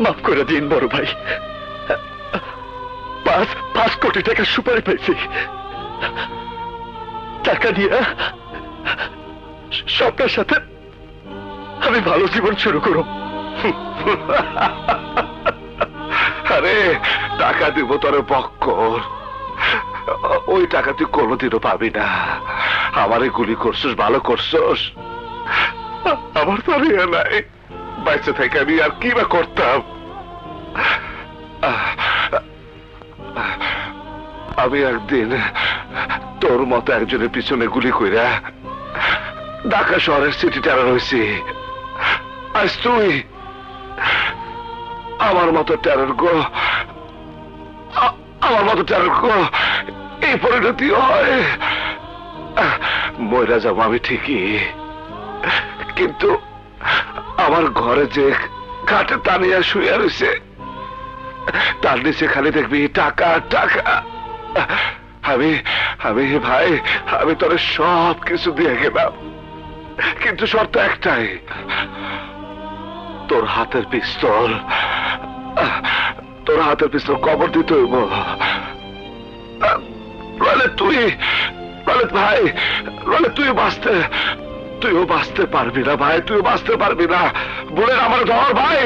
মাফ করে দিন বড় ভাই। 5 কোটি টাকা সুপারি পাইছি। টাকা দিয়ে স্বপ্নের সাথে আমি ভালো জীবন শুরু করব। আরে টাকা দিব তোর পক্কর, ওই টাকা তুই কোনোদিনও পাবি না। আমারে গুলি করছিস, ভালো করছিস। আমার তো আর ইয়ে নাই, বাইচে থেকে আমি আর কি বা করতাম। আমি একদিন তোর মতো একজনের পিছনে গুলি কইরা ঢাকা শহরের সিটি টেরার হয়েছি। আজ তুই আমার মতো টেরার গো, আমার মতো টেরার গো এই পরিণতি হয়। মইরা যাবো আমি ঠিকই, কিন্তু আমার ঘরে যে খাটে টানিয়া শুয়ে রয়েছে তার নিচে খালি দেখবি টাকা টাকা। আমি আমি ভাই, আমি তোর সব কিছু দিয়ে গেলাম, কিন্তু শর্ত একটাই, তোর হাতের পিস্তল, তোর হাতের পিস্তল কবর দিতে হইব। তুই ভাই, তুইও বাঁচতে পারবি না ভাই, তুইও বাঁচতে পারবি না। বলে আমার ধর ভাই।